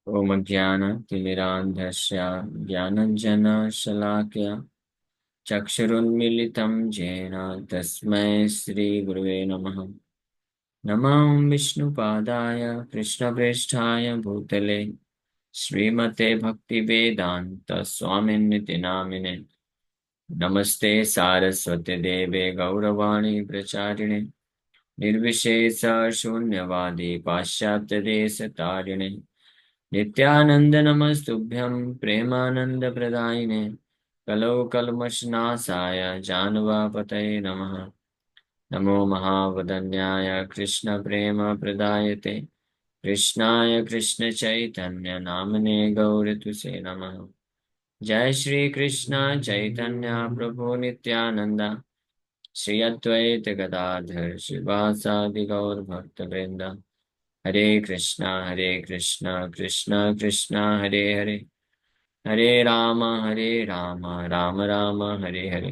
ओम ज्ञानतिमिरान्धस्य ज्ञानञ्जनशलाकया चक्षुरुन्मीलितं येन तस्मै श्रीगुरुवे नमः। नमः विष्णुपादाय कृष्णप्रेष्ठाय भूतले श्रीमते भक्तिवेदान्त स्वामिन्निति नामिने। नमस्ते सारस्वती देवे गौरवाणी प्रचारिणे निर्विशेष शून्यवादी पाश्चात्यदेशतारिणे नित्यानंद नमस्तुभ्यं प्रेमानंद प्रदायिने कलौ कल्मषनाशाय जानवापतये नमः। नमो महावदन्याय कृष्ण प्रेम प्रदायते कृष्णाय कृष्ण चैतन्य नामने गौरतुसे नमः। जय श्री कृष्ण चैतन्य प्रभु नित्यानंद श्री अद्वैत गदाधर श्रीवासादि गौर भक्त वृंद। हरे कृष्णा कृष्णा कृष्णा हरे हरे हरे राम राम राम हरे हरे।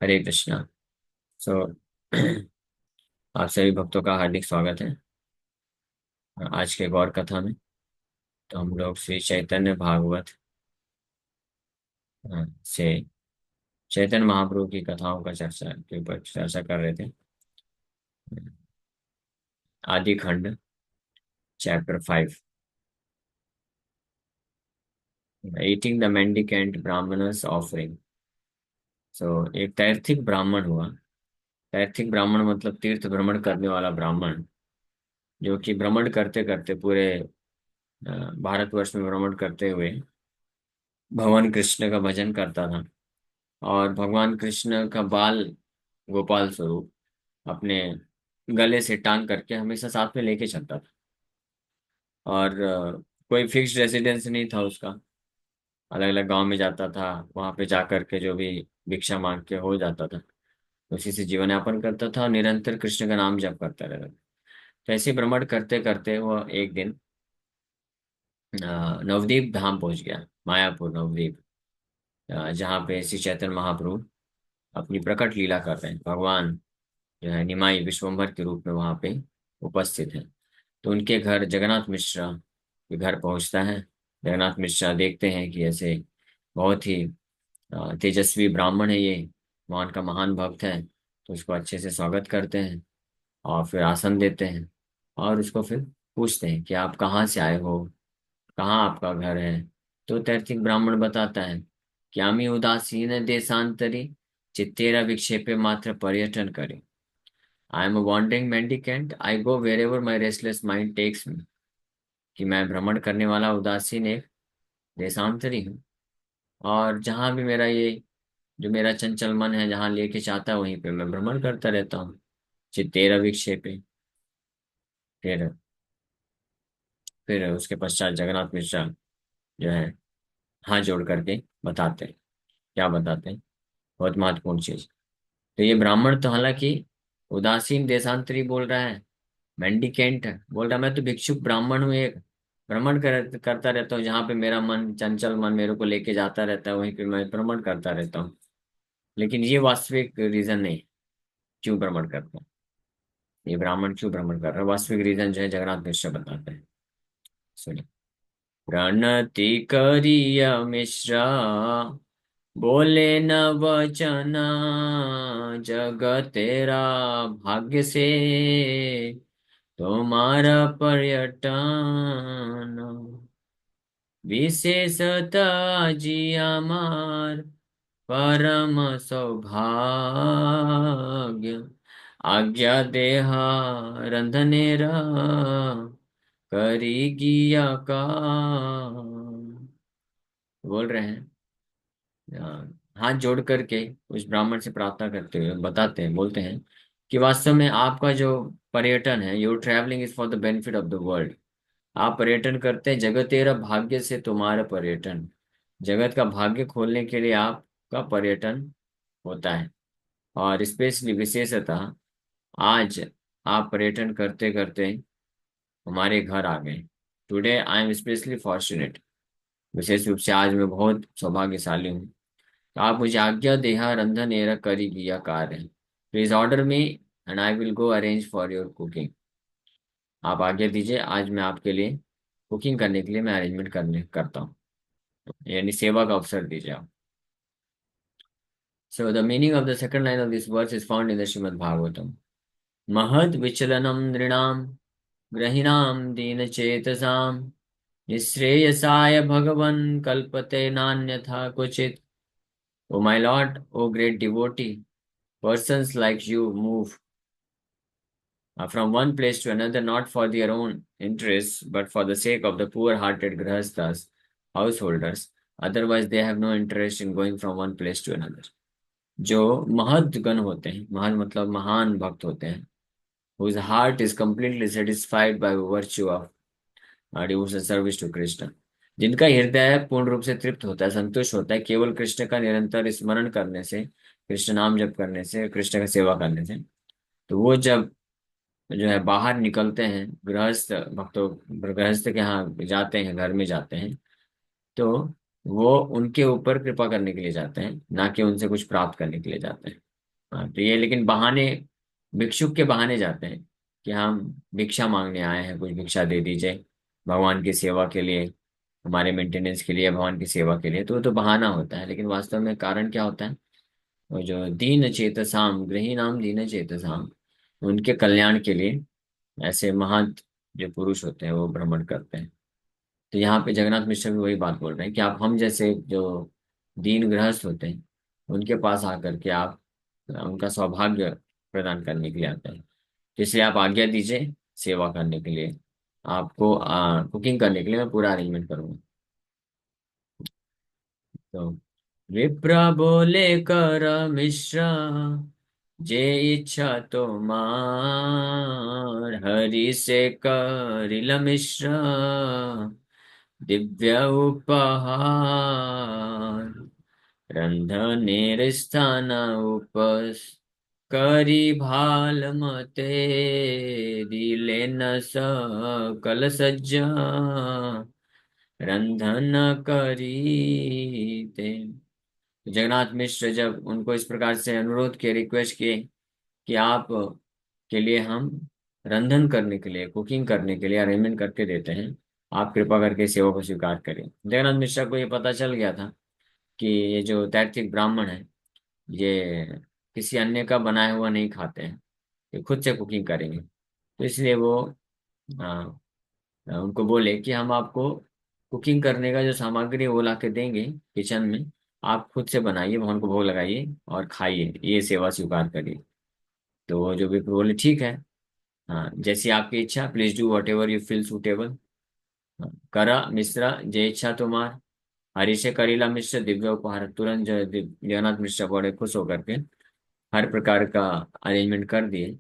हरे कृष्णा। सो आप सभी भक्तों का हार्दिक स्वागत है आज के गौर कथा में। तो हम लोग श्री चैतन्य भागवत से चैतन्य महाप्रभु की कथाओं का चर्चा के ऊपर चर्चा कर रहे थे। आदि खंड chapter 5, eating the mendicant brahmanas offering. So एक तैर्थिक ब्राह्मण हुआ। तैर्थिक ब्राह्मण मतलब तीर्थ भ्रमण करने वाला ब्राह्मण, जो कि भ्रमण करते करते पूरे भारतवर्ष में भ्रमण करते हुए भगवान कृष्ण का भजन करता था। और भगवान कृष्ण का बाल गोपाल स्वरूप अपने गले से टांग करके हमेशा साथ में लेके चलता था। और कोई फिक्स्ड रेसिडेंस नहीं था उसका। अलग अलग गांव में जाता था, वहां पे जा करके जो भी भिक्षा मांग के हो जाता था उसी से जीवन यापन करता था और निरंतर कृष्ण का नाम जप करता रहता था। तो ऐसे भ्रमण करते करते वो एक दिन नवदीप धाम पहुंच गया, मायापुर नवदीप, जहाँ पे श्री चैतन्य महाप्रभु अपनी प्रकट लीला कर रहे हैं। भगवान जो है निमाई विश्वम्भर के रूप में वहाँ पे उपस्थित है। तो उनके घर जगन्नाथ मिश्रा के घर पहुंचता है। जगन्नाथ मिश्रा देखते हैं कि ऐसे बहुत ही तेजस्वी ब्राह्मण है ये, भगवान का महान भक्त है। तो उसको अच्छे से स्वागत करते हैं और फिर आसन देते हैं। और उसको फिर पूछते हैं कि आप कहाँ से आए हो, कहाँ आपका घर है। तो तैर्थिक ब्राह्मण बताता है कि आमी उदासीन देशांतरी चित्तेरा विक्षेपे मात्र पर्यटन करे। I am a wandering mendicant, I go wherever my restless mind takes me. कि मैं भ्रमण करने वाला उदासीन एक देशांतरी हूँ, और जहाँ भी मेरा ये जो मेरा चंचल मन है जहाँ लेके चाहता है वहीं पे मैं भ्रमण करता रहता हूँ। चित्तेरा विक्षेपे। फिर उसके पश्चात जगन्नाथ मिश्रा जो है हाथ जोड़ करके बताते हैं। क्या बताते हैं? बहुत महत्वपूर्ण चीज। तो ये ब्राह्मण तो हालांकि उदासीन देशांतरी बोल रहा है, मेंडिकेंट बोल रहा है, मैं तो भिक्षुक ब्राह्मण हूँ, एक भ्रमण करता रहता हूँ, जहाँ पे मेरा मन चंचल मन मेरे को लेके जाता रहता है वहीं पे मैं भ्रमण करता रहता हूँ। लेकिन ये वास्तविक रीजन नहीं, क्यों भ्रमण करता हूँ, ये ब्राह्मण क्यों भ्रमण कर रहा है, वास्तविक रीजन जो है जगन्नाथ मिश्र बताते हैं। सुनिए। प्रणति करिय मिश्रा बोले न वचना, जग तेरा भाग्य से तुम्हारा पर्यटन, विशेषता जी हमार परम सौभाग्य, आज्ञा देहा रंधनेरा करी गिया का। बोल रहे हैं, हाथ जोड़ करके उस ब्राह्मण से प्रार्थना करते हुए बताते हैं, बोलते हैं कि वास्तव में आपका जो पर्यटन है, your travelling is for the benefit of the world. आप पर्यटन करते हैं, जगत तेरा भाग्य से तुम्हारा पर्यटन, जगत का भाग्य खोलने के लिए आपका पर्यटन होता है। और स्पेशली विशेषतः आज आप पर्यटन करते करते हमारे घर आ गए। Today I am specially fortunate, विशेष रूप से आज मैं बहुत सौभाग्यशाली हूँ। तो आप मुझे आज्ञा देहा रंधन एरा करी किया कार्य, please order me and I will go arrange for your cooking. आप आज्ञा दीजिए, आज मैं आपके लिए कुकिंग करने के लिए मैं अरेंजमेंट करता हूँ, यानी सेवा का अवसर दीजिए आप। So the meaning of the second line of this verse is found in the Shrimad Bhagavatam. महद विचलनम नृणाम ग्रहिणाम दीन चेतसाम निःश्रेयसाय भगवन् कल्पते नान्यथा क्वचित्। O my Lord, O great devotee, persons like you move from one place to another not for their own interests, but for the sake of the poor-hearted grahasthas, householders. Otherwise, they have no interest in going from one place to another. जो महद गण होते हैं, महद मतलब महान भक्त होते हैं, whose heart is completely satisfied by virtue of devotional service to Krishna, जिनका हृदय पूर्ण रूप से तृप्त होता है, संतुष्ट होता है केवल कृष्ण का निरंतर स्मरण करने से, कृष्ण नाम जप करने से, कृष्ण का सेवा करने से। तो वो जब जो है बाहर निकलते हैं, गृहस्थ भक्तों, गृहस्थ के यहाँ जाते हैं, घर में जाते हैं, तो वो उनके ऊपर कृपा करने के लिए जाते हैं, ना कि उनसे कुछ प्राप्त करने के लिए जाते हैं। हाँ, तो ये लेकिन बहाने, भिक्षुक के बहाने जाते हैं कि हम भिक्षा मांगने आए हैं, कुछ भिक्षा दे दीजिए भगवान की सेवा के लिए, हमारे मेंटेनेंस के लिए, भगवान की सेवा के लिए। तो वो तो बहाना होता है, लेकिन वास्तव में कारण क्या होता है? वो जो दीन चेतसाम, गृही नाम दीन चेतसाम, उनके कल्याण के लिए ऐसे महान जो पुरुष होते हैं वो भ्रमण करते हैं। तो यहाँ पे जगन्नाथ मिश्र भी वही बात बोल रहे हैं कि आप हम जैसे जो दीन गृहस्थ होते हैं उनके पास आकर के आप उनका सौभाग्य प्रदान करने के लिए आते हैं। तो इसलिए आप आज्ञा दीजिए सेवा करने के लिए, आपको कुकिंग करने के लिए मैं पूरा अरेंजमेंट करूंगा। तो विप्र बोले कर मिश्र, जे इच्छा तो मार हरि से करिल मिश्र दिव्य उपहार। रंधनेर स्थान उपस करी भाल मते दिले न सकल सज्जा रंधन करी ते। जगन्नाथ मिश्र जब उनको इस प्रकार से अनुरोध किए, रिक्वेस्ट किए कि आप के लिए हम रंधन करने के लिए, कुकिंग करने के लिए अरेंजमेंट करके देते हैं, आप कृपा करके सेवा को स्वीकार करें। जगन्नाथ मिश्र को ये पता चल गया था कि ये जो तैत्विक ब्राह्मण है, ये किसी अन्य का बनाया हुआ नहीं खाते हैं, ये खुद से कुकिंग करेंगे। तो इसलिए वो आ, उनको बोले कि हम आपको कुकिंग करने का जो सामग्री है वो ला के देंगे किचन में, आप खुद से बनाइए, भगवान को भोग लगाइए और खाइए, ये सेवा स्वीकार करिए। तो वो जो भी बोले ठीक है, हाँ जैसी आपकी इच्छा, please do what ever you feel suitable. करा मिश्रा जय इच्छा तुम्हार, हरि से करीला मिश्र दिव्य उपहार। तुरंत जो है जगन्नाथ मिश्र बड़े खुश होकर के हर प्रकार का अरेंजमेंट कर दिए।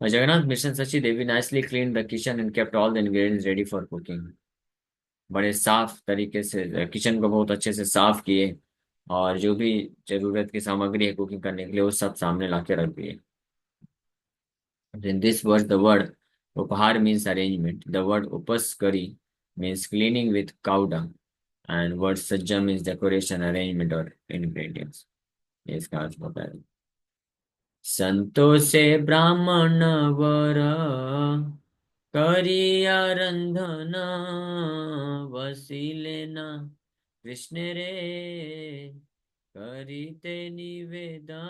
और Jagannath mission Sachi Devi nicely clean the kitchen and kept all the ingredients ready for cooking. बड़े साफ तरीके से किचन को बहुत अच्छे से साफ किए, और जो भी जरूरत की सामग्री है कुकिंग करने के लिए वो सब सामने ला के रख दिए। In this verse, the word upahar means arrangement. The word upaskari means cleaning with cow dung, and word sajja means decoration, arrangement or ingredients. ये इसका अर्थ होता है। संतो से ब्राह्मण वर करिया रंधन वसीले न कृष्ण रे करिते निवेदन।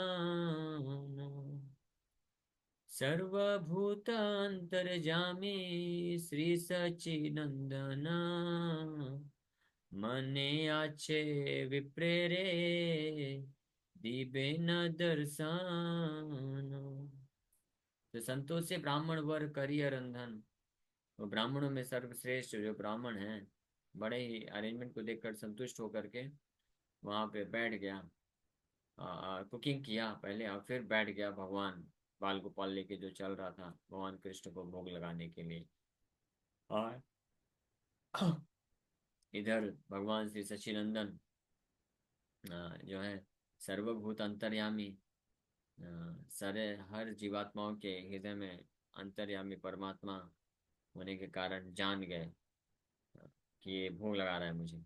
सर्वभूत अंतर्जामी श्री सच्चिनंदन मने आछे विप्रेरे दिबे न दर्शन। तो संतोष से ब्राह्मण वर करियर रंधन, वो ब्राह्मणों में सर्वश्रेष्ठ जो ब्राह्मण हैं, बड़े ही अरेंजमेंट को देखकर संतुष्ट होकर के वहां पे बैठ गया, कुकिंग किया पहले और फिर बैठ गया भगवान बाल गोपाल लेके जो चल रहा था भगवान कृष्ण को भोग लगाने के लिए। और इधर भगवान श्री सच्चिनंदन जो है सर्वभूत अंतर्यामी, सारे हर जीवात्माओं के हृदय में अंतर्यामी परमात्मा होने के कारण जान गए कि ये भोग लगा रहा है मुझे,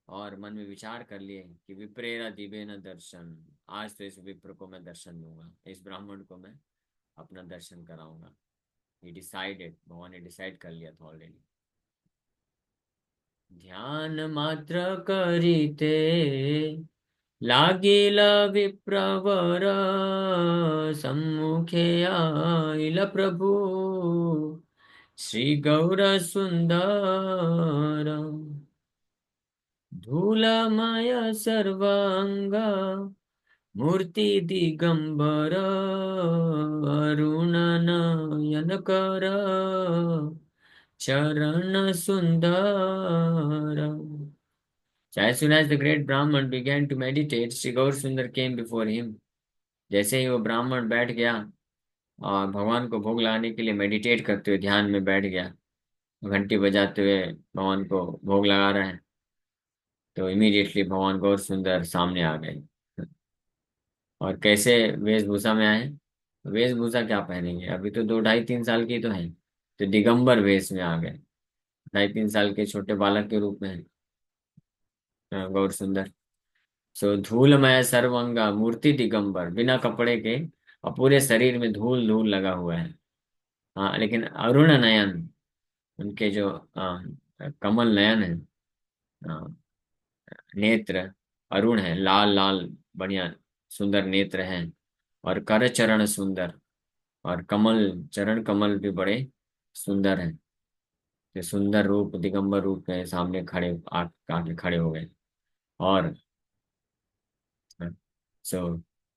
और मन में विचार कर लिए कि विप्रेरा दिव्य न दर्शन, आज तो इस विप्र को मैं दर्शन दूंगा, इस ब्राह्मण को मैं अपना दर्शन कराऊंगा। ही डिसाइडेड, भगवान ने डिसाइड कर लिया था ऑलरेडी। ध्यान मात्र करिते लागिल विप्रवर, सम्मुखे आइल प्रभु श्री गौर सुंदर। धूलमय सर्वांग मूर्ति दिगंबर, अरुण नयन कर चरण सुंदर। So as soon as the great Brahman began to meditate, Sri Gaur Sundar came before him. जैसे ही वो ब्राह्मण बैठ गया और भगवान को भोग लगाने के लिए मेडिटेट करते हुए ध्यान में बैठ गया, घंटी बजाते हुए भगवान को भोग लगा रहे हैं, तो इमीडिएटली भगवान गौर सुंदर सामने आ गए। और कैसे वेशभूषा में आए? वेशभूषा क्या पहनेंगे, अभी तो 2 ढाई 3 साल की तो है, तो दिगंबर वेश में आ गए। 2 ढाई 3 साल के छोटे बालक के रूप में है गौर सुंदर। सो धूलमय सर्वंगा मूर्ति दिगंबर, बिना कपड़े के और पूरे शरीर में धूल धूल लगा हुआ है। हाँ, लेकिन अरुण नयन, उनके जो कमल नयन है, नेत्र अरुण है, लाल लाल बढ़िया सुंदर नेत्र हैं। और कर चरण सुंदर, और कमल चरण कमल भी बड़े सुंदर हैं। ये सुंदर रूप दिगंबर रूप में सामने खड़े आके खड़े हो गए। और सो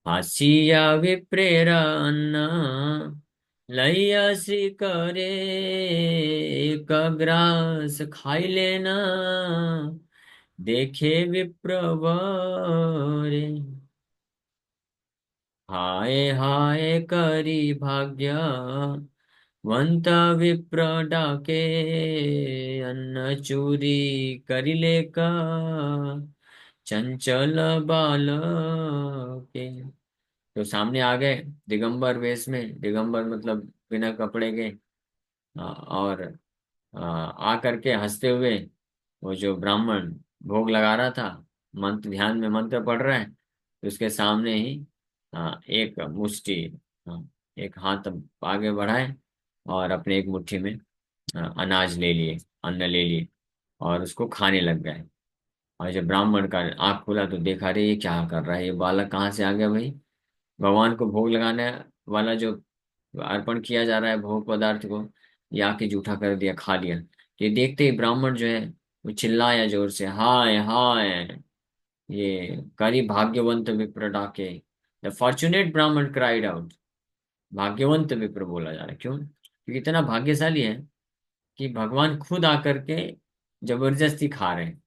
हासिया विप्रेरा अन्ना लैया श्री करे, एक ग्रास खाई लेना देखे विप्रवरे। हाय हाय करी भाग्य वंत विप्र डाके, अन्न चूरी करिले का चंचल बालके। तो सामने आ गए दिगंबर वेश में, दिगंबर मतलब बिना कपड़े के। और आ करके हंसते हुए वो जो ब्राह्मण भोग लगा रहा था, मंत्र ध्यान में मंत्र पढ़ रहा है, तो उसके सामने ही एक मुट्ठी, एक हाथ आगे बढ़ाए और अपने एक मुट्ठी में अनाज ले लिए, अन्न ले लिए और उसको खाने लग गए। और जब ब्राह्मण का आँख खुला तो देखा, रे ये क्या कर रहा है, ये बालक कहाँ से आ गया भाई। भगवान को भोग लगाने वाला जो अर्पण किया जा रहा है भोग पदार्थ को, ये आके जूठा कर दिया, खा लिया। ये देखते ही ब्राह्मण जो है वो चिल्लाया जोर से, हाय हाय, ये करी भाग्यवंत विप्र डाके। द फॉर्चुनेट ब्राह्मण क्राइड आउट। भाग्यवंत विप्र बोला जा रहा है, क्यों? क्योंकि इतना भाग्यशाली है कि भगवान खुद आकर के जबरदस्ती खा रहे हैं,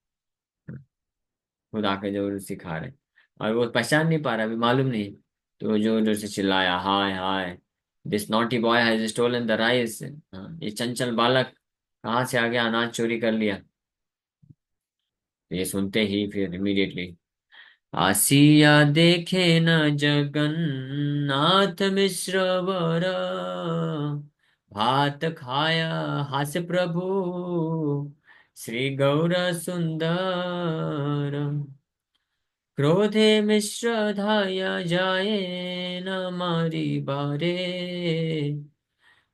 खुद आकर जबरदस्ती खा रहे हैं। और वो पहचान नहीं पा रहा, अभी मालूम नहीं। तो जोर जोर से चिल्लाया, हाय हाय, this naughty boy has stolen the rice. ये चंचल बालक कहाँ से आ गया, अनाज चोरी कर लिया। तो ये सुनते ही फिर इमीडिएटली आसिया देखे न जगन्नाथ मिश्र वर, भात खाया हास्य प्रभु श्री गौर सुंदर। क्रोधे मिश्र धाया जाए न मारी बारे,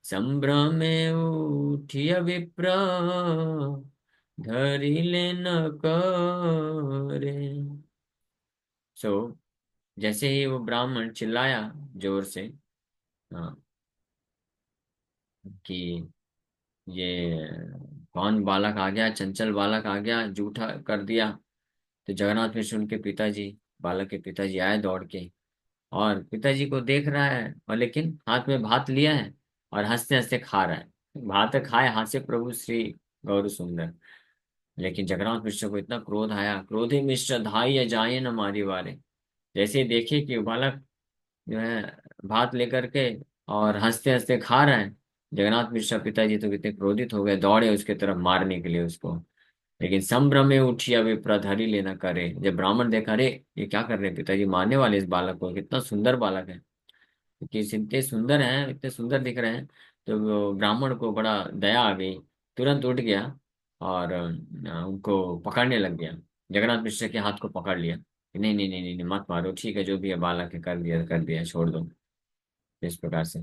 संभ्रमे उठिय विप्र धरिले न करे। सो जैसे ही वो ब्राह्मण चिल्लाया जोर से, हाँ, कि ये कौन बालक आ गया, चंचल बालक आ गया, जूठा कर दिया। तो जगन्नाथ मिश्र उनके पिताजी, बालक के पिताजी आए दौड़ के, और पिताजी को देख रहा है और लेकिन हाथ में भात लिया है और हंसते हंसते खा रहा है। भात खाए हास्य प्रभु श्री गौर सुंदर। लेकिन जगन्नाथ मिश्र को इतना क्रोध आया, क्रोधे मिश्र धाई जाए न मारी वारे। जैसे ही देखे कि बालक जो है भात लेकर के और हंसते हंसते खा रहे हैं, जगन्नाथ मिश्रा पिताजी तो कितने क्रोधित हो गए, दौड़े उसके तरफ मारने के लिए उसको। लेकिन संभ्रम में उठिया विप्रधरि लेना करे। जब ब्राह्मण देखा, रे ये क्या कर रहे हैं, पिताजी मारने वाले इस बालक को, कितना सुंदर बालक है, कि इतने सुंदर हैं, इतने सुंदर दिख रहे हैं। तो वो ब्राह्मण को बड़ा दया आ गई, तुरंत उठ गया और उनको पकड़ने लग गया। जगन्नाथ मिश्र के हाथ को पकड़ लिया कि नहीं नहीं नहीं नहीं नहीं, मत मारो, ठीक है जो भी है बालक है, कर दिया, छोड़ दो। इस प्रकार से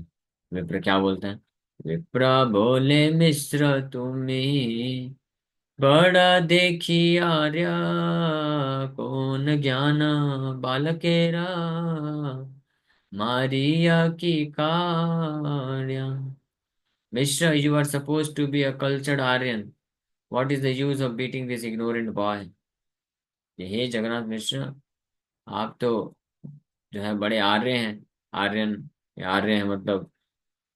विप्र क्या बोलते हैं, विप्र बोले मिश्र तुम्हें बड़ा देखी आर्या कौन ज्ञान बालकेरा मारिया की कार्या। Mishra, you are supposed to be a cultured Aryan. What is the use of beating this ignorant boy? हे जगन्नाथ मिश्र, आप तो जो है बड़े आर्य हैं। आर्यन, आर्य हैं मतलब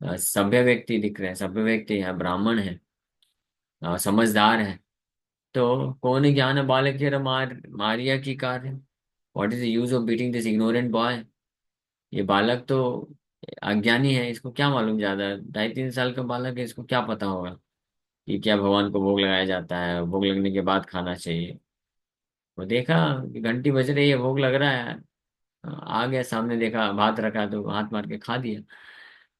सभ्य व्यक्ति दिख रहे हैं, सभ्य व्यक्ति है, ब्राह्मण है, समझदार है। तो कौन ज्ञान बालक है मारिया की कार्य। What is the use of beating this ignorant boy. ये बालक तो अज्ञानी है, इसको क्या मालूम, ज्यादा 2.5-3 साल का बालक है, इसको क्या पता होगा कि क्या भगवान को भोग लगाया जाता है, भोग लगने के बाद खाना चाहिए। वो देखा कि घंटी बज रही है, भोग लग रहा है, आ गया सामने, देखा भात रखा तो हाथ मार के खा दिया।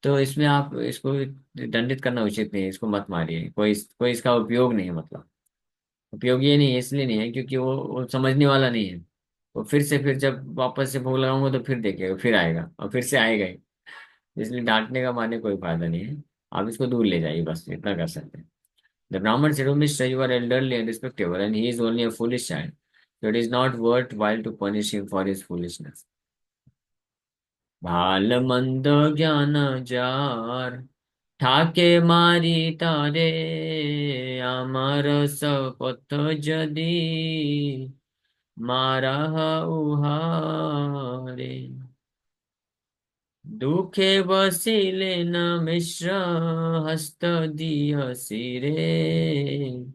तो इसमें आप इसको दंडित करना उचित नहीं है, इसको मत मारिए। कोई इसका उपयोग नहीं है, मतलब उपयोग ये नहीं है, इसलिए नहीं है क्योंकि वो समझने वाला नहीं है। वो फिर जब वापस से भोग लगाऊंगा तो फिर देखेगा, फिर आएगा और फिर से आएगा ही। इसलिए डांटने का मारने कोई फायदा नहीं है। आप इसको दूर ले जाइए, बस इतना कर सकते हैं। The Brahman said, "O Mr. You are elderly and respectable, and he is only a foolish child. So it is not worthwhile to punish him for his foolishness." भाल मंद ज्ञान जार ठाके मारी तारे अमर सपथ जदी मारा उहारे। दुखे बसिले न मिश्र हस्त दिय सिरे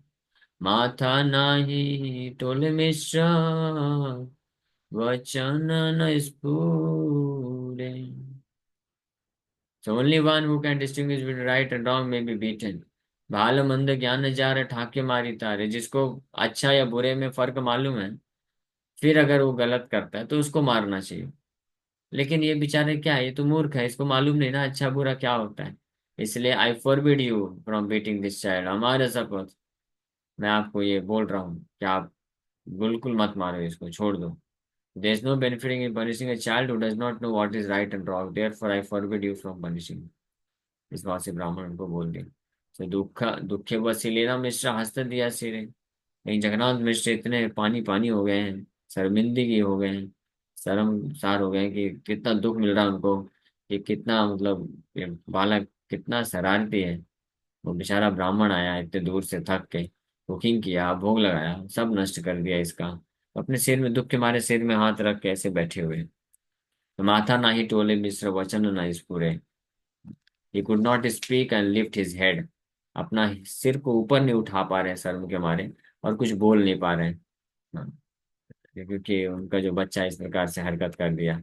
माथा नाही टोल मिश्र वचन न स्फुरे। So only one who can distinguish between right and wrong may be beaten. भाल मंद ज्ञान जार ठाके मारी तारे। जिसको अच्छा या बुरे में फर्क मालूम है, फिर अगर वो गलत करता है तो उसको मारना चाहिए। लेकिन ये बेचारे क्या है, ये तो मूर्ख है, इसको मालूम नहीं ना अच्छा बुरा क्या होता है। इसलिए I forbid you from beating this child. हमारे शपथ, मैं आपको ये बोल रहा हूँ कि आप बिल्कुल मत मारो इसको, छोड़ दो। There is no benefiting in punishing a child who does not know what is right and wrong. Therefore, I forbid you from punishing. इस बात से ब्राह्मण उनको बोल दिया। तो दुखे वसीलेना मिश्र हस्त दिया सिरे। लेकिन जगन्नाथ मिश्र इतने पानी पानी हो गए हैं, शर्मिंदगी हो गए हैं, शर्मसार हो गए हैं कि कितना दुख मिल रहा है उनको, कि कितना मतलब ये बालक कितना शरारती है। वो बेचारा ब्राह्मण आया इतने दूर से थक के, कुकिंग किया, भोग लगाया, सब नष्ट कर दिया इसका। अपने सिर में दुख के मारे सिर में हाथ रख के ऐसे बैठे हुए। तो माथा ना ही टोले मिश्र वचन ना स्फुरे। He could not speak and lift his head. अपना सिर को ऊपर नहीं उठा पा रहे हैं शर्म के मारे, और कुछ बोल नहीं पा रहे हैं। हाँ, क्योंकि उनका जो बच्चा इस प्रकार से हरकत कर दिया।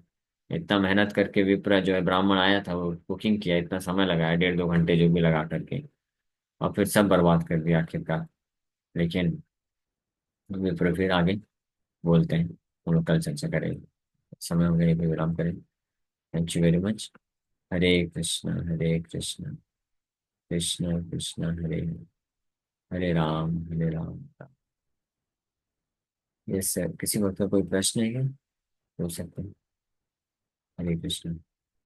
इतना मेहनत करके विप्र जो है ब्राह्मण आया था, वो कुकिंग किया, इतना समय लगाया, 1.5-2 घंटे जो भी लगा करके, और फिर सब बर्बाद कर दिया आखिरकार। लेकिन विप्र फिर आगे बोलते हैं, हम लोग कल चर्चा करेंगे। समय हो गया, विराम करें। Thank you very much. Hare Krishna Hare Krishna Krishna Krishna Hare Hare, Hare Ram Hare Ram. Yes sir, किसी वक्त का कोई प्रश्न है क्या, पूछ सकते हैं। हरे कृष्ण।